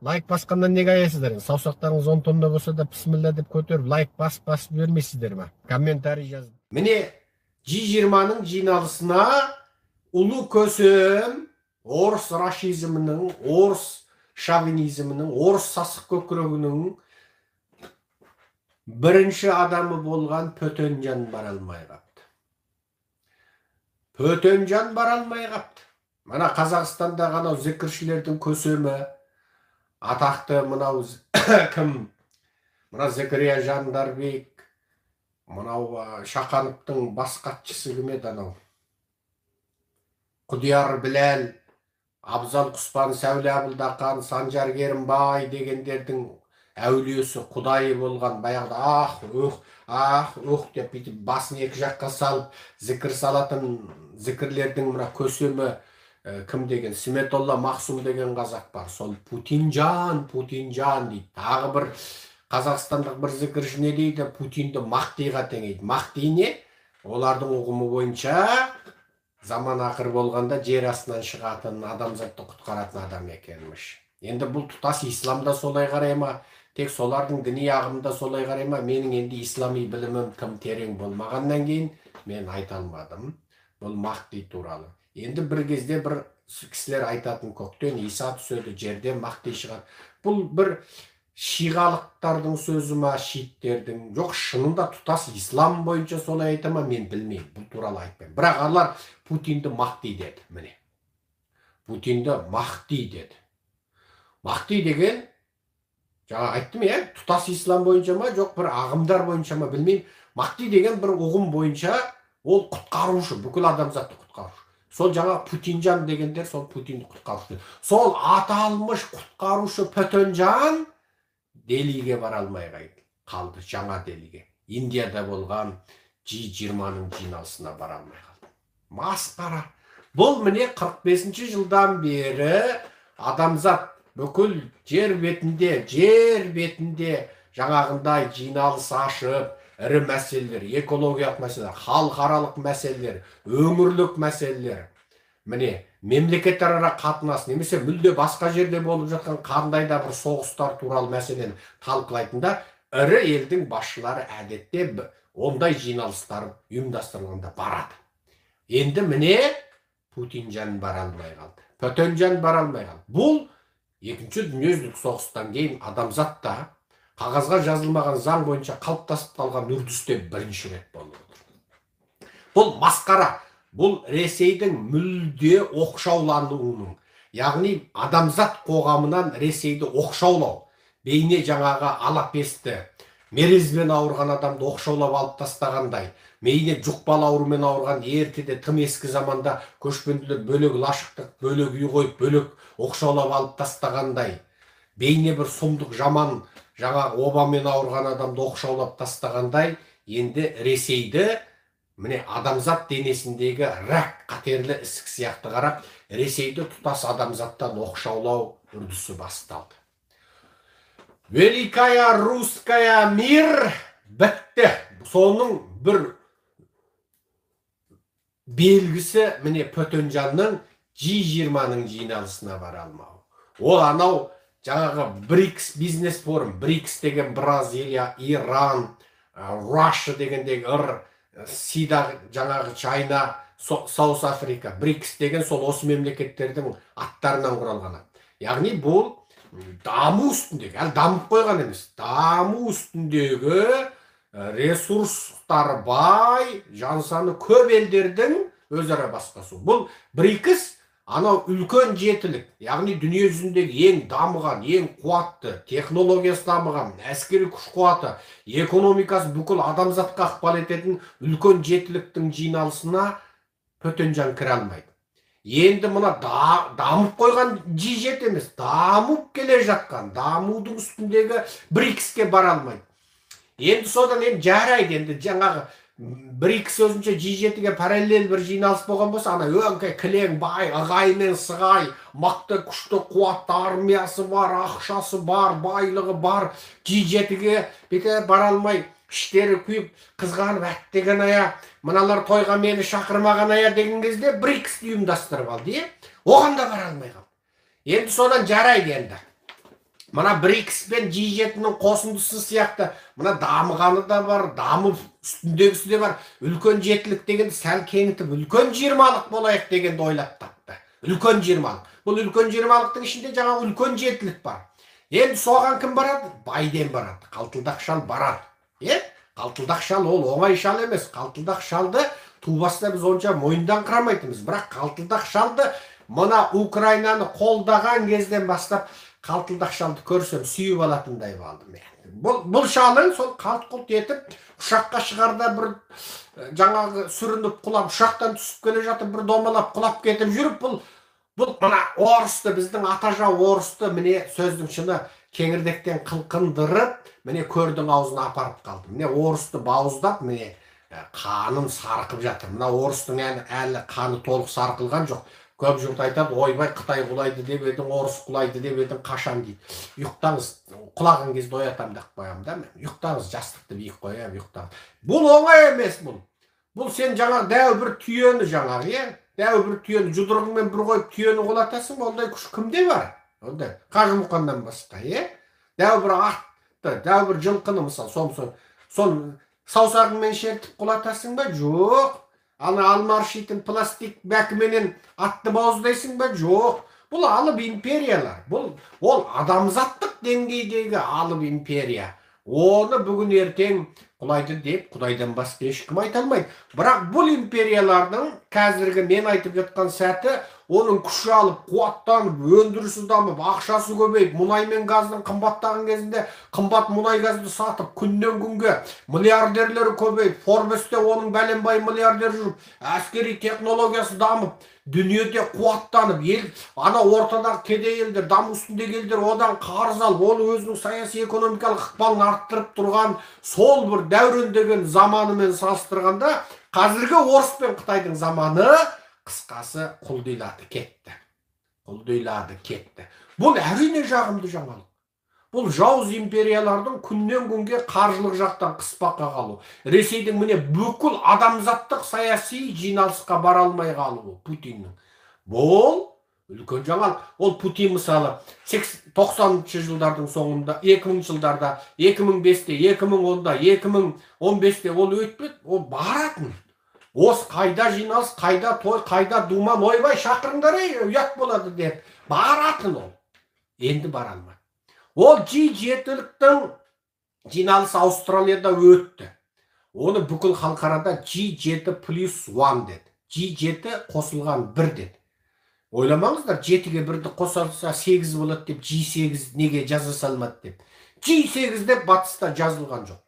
Лайк басқандан неге аяйсыздар? Саусақтарыңыз 10 тонна болса да бісміллә деп көтеріп, лайк басып бермейсіздер ма? Комментарий жазып. Міне G20-ның жиналысына ұлы көсем орыс рашизмінің, орыс шовинизмінің, орыс сасық көкірегінің бірінші адамы болған Пөтенжан бара алмай қапты. Пөтенжан бара алмай қапты. Мына Қазақстанда ғана зікіршілердің көсемі, атақты мынау кім? Мына Зікірия Жандарбек, мынау Шақановтың бас хатшысы кім еді анау? Құдияр Біләл, Абзал Құспан, Сәуле Абылдақан, Санжар Керімбай дегендердің әулиесі құдайы болған, баяғыда ах деп бүйтіп басын екі жаққа салып зікір салатын зікірлердің мына көсемі кім деген? Сметолла Мақсум деген қазақ бар. Сол Путинжан дейді. Тағы бір қазақстандық бір зікірші не дейді? Путинді Мақтиға теңейді. Мақти не? Олардың ұғымы бойынша заман ақыр болғанда жер астынан шығатын, адамзатты құтқаратын адам екенміш. Енді бұл тұтас исламда солай қарай ма? Тек солардың діни ағымында солай қарай ма? Менің енді ислами білімім тым терең болмағаннан кейін мен айта алмадым бұл Мақти туралы. Енді бір кезде бір кісілер айтатын, көктен Иса түседі, жерден Мақти шығады. Бұл бір шиғалықтардың сөзі ма, шииттердің? Жоқ, шынында тұтас ислам бойынша солай айта ма, мен білмеймін, бұл туралы айтпаймын. Бірақ алар Путинді Мақти деді, міне. Путинді Мақти деді. Мақти деген, жаңа айттым, тұтас ислам бойынша ма, жоқ бір ағымдар бойынша ма, білмеймін. Мақти деген бір ұғым бойынша ол құтқарушы, бүкіл адамзатты құтқарушы. Сол жаңа Путинжан дегендер сол Путинді құтқарушы. Сол аталмыш құтқарушы Пөтенжан Делиге бара алмай қалды, жаңа Делиге. Индияда болған G20-ның жиналысына бара алмай қалды. Масқара. Бұл міне 45 жылдан бері адамзат бүкіл жер бетінде жаңағындай жиналыс ашып, ірі мәселелер, экологиялық мәселелер, халықаралық мәселелер, өңірлік мәселелер, міне мемлекеттер ара қатынас, немесе мүлде басқа жерде болып жатқан қандай да бір соғыстар туралы мәселені талқылайтында ірі елдің басшылары әдетте ондай жиналыстар ұйымдастырылғанда барады. Енді міне Путинжан бара алмай қалды. Пөтенжан бара алмай қалды. Бұл екінші дүниежүзілік соғыстан кейін адамзатта қағазға жазылмаған заң бойынша қалыптасып қалған үрдісте бірінші рет болып отыр. Бұл масқара, бұл Ресейдің мүлде оқшаулануының, яғни адамзат қоғамынан Ресейді оқшаулау, бейне жаңағы алапесті, мерезбен ауырған адамды оқшаулап алып тастағандай, мейіне жұқпалы аурумен ауырған ертеде тым ескі заманда көшпенділер бөлек лашықтық, бөлек үй қойып, бөлек оқшаулап алып тастағандай, бейне бір сұмдық жаман жаңа обамен ауырған адамды оқшаулап тастағандай, енді Ресейді міне адамзат денесіндегі рак қатерлі ісік сияқты қарап, Ресейді тұтас адамзаттан оқшаулау үрдісі басталды. Великая русская мир бітті. Соның бір белгісі міне Пөтенжанның G20-ның жиналысына бара алмау. Ол анау жаңағы БРИКС бизнес форум, БРИКС деген Бразилия, Иран, Russia дегендегі Сида жаңағы Чайна, Саус Африка, БРИКС деген сол осы мемлекеттердің аттарынан құралған. Яғни бұл даму үстіндегі, әлі дамып қойған емес, даму үстіндегі ресурстары бай, жансаны көп елдердің өзара басқасу. Бұл БРИКС анау үлкен жетілік, яғни дүние жүзіндегі ең дамыған, ең қуатты, технологиясы дамыған, әскери күш қуаты, экономикасы бүкіл адамзатқа ықпал ететін үлкен жетіліктің жиналысына Пөтенжан кіре алмайды. Енді мына дамып қойған G7 емес, дамып келе жатқан, дамудың үстіндегі БРИКСке бара алмайды. Енді содан жарайды, енді жаңағы БРИКС өзінше G7-ге параллель бір жиналыс болған болса, ана өңкей кілең бай, ығаймен сығай, мықты күшті қуатты армиясы бар, ақшасы бар, байлығы бар, G7-ге бете бара алмай, іштері күйіп, қызғанып әттеген ая, мыналар тойға мені шақырмаған ая деген кезде БРИКС ұйымдастырып алды, оған да бара алмай қалды. Енді содан жарайды енді. Мына BRICS пен G7-нің қосындысы сияқты, мына дамығаны да бар, дамып үстіндегісі де бар. Үлкен жетілік дегенді сәл кеңітіп, үлкен 20-лық болайық дегенді ойлап тапты. Үлкен 20-лық. Бұл үлкен 20-лықтың ішінде жаңа үлкен жетілік бар. Енді соған кім барады? Байден барады. Қалтылдақ шал барады. Қалтылдақ шал ол оңай шал емес. Қалтылдақ шалды тубасында біз онша мойындан қырамайтынбыз. Бірақ қалтылдақ шалды мына Украинаны қолдаған кезден бастап қалтылдақ шалды көрсем сүйіп алатындай болдым. Бұл шалың сол қалт-құлт етіп ұшаққа шығарда бір жаңағы сүрініп құлап, ұшақтан түсіп келе жатып бір домалап құлап кетіп жүріп, бұл мына орысты, біздің ата жау орысты міне сөздің шыны кеңірдектен қылқындырып, міне көрдің аузына апарып қалды. Міне орысты бауыздап, міне қанын сарқып жатыр. Мына орыстың әлі қаны толық сарқылған жоқ. Көп жұрт айтады, ойбай Қытай құлайды деп едің, орыс құлайды деп едің, қашан дейді. Ұйықтаңыз, құлаған кезде оятам деп қоямын да мен. Ұйықтаңыз, жастықты биік қоям, ұйықтаңыз. Бұл оңай емес бұл. Бұл сен жаңағы дәу бір түйені жаңағы, дәу бір түйені жұдырығыңмен бір қойып түйені құлатасың, ондай күш кімде бар? Ондай Қажымұқаннан басқа, дәу бір атты, дәу бір жылқыны мысалы, соны саусағыңмен шертіп құлатасың ба? Жоқ. Ана алмаршитін пластик бәкіменен атты бауыздайсың ба? Жоқ. Бұл алып империялар. Ол адамзаттық деңгейдегі алып империя. Оны бүгін ертең құлайды деп Құдайдан басқа ешкім айта алмайды. Бірақ бұл империялардың қазіргі мен айтып жатқан сәті, оның күші алып, қуаттанып, өндірісі дамып, ақшасы көбейіп, мұнай мен газдың қымбаттаған кезінде қымбат мұнай газды сатып, күннен күнге миллиардерлері көбейіп, Форбесте оның бәленбай миллиардер жүріп, әскери технологиясы дамып, дүниеде қуаттанып, ана ортадағы кедей елдер, даму үстіндегі елдер одан қарыз алып, оны өзінің саяси экономикалық ықпалын арттырып тұрған сол бір дәурендеген заманымен салыстырғанда, қазіргі орыс пен Қытайдың заманы қысқасы құлдилады кетті. Бұл әрине жағымды жаңалық. Бұл жауыз империялардың күннен күнге қаржылық жақтан қыспаққа қалу. Ресейдің міне бүкіл адамзаттық саяси жиналысқа бара алмай қалуы Путиннің. Бұл үлкен жаңалық. Ол Путин мысалы 90-шы жылдардың соңында, 2000 жылдарда, 2005-те, 2010-да, 2015-те ол өтпеді, ол баратын. Осы қайда жиналыс, қайда той, қайда думан, ойбай шақырыңдар, ұят болады деп баратын ол. Енді бара алмайды. Ол G7-ліктің жиналысы Аустралияда өтті. Оны бүкіл халықарада G7+1 деді. G7 қосылған 1 деді. Ойламаңыздар, 7-ге 1-ді қосылса 8 болады деп, G8 неге жаза салмады деп. G8 деп батыста жазылған жоқ.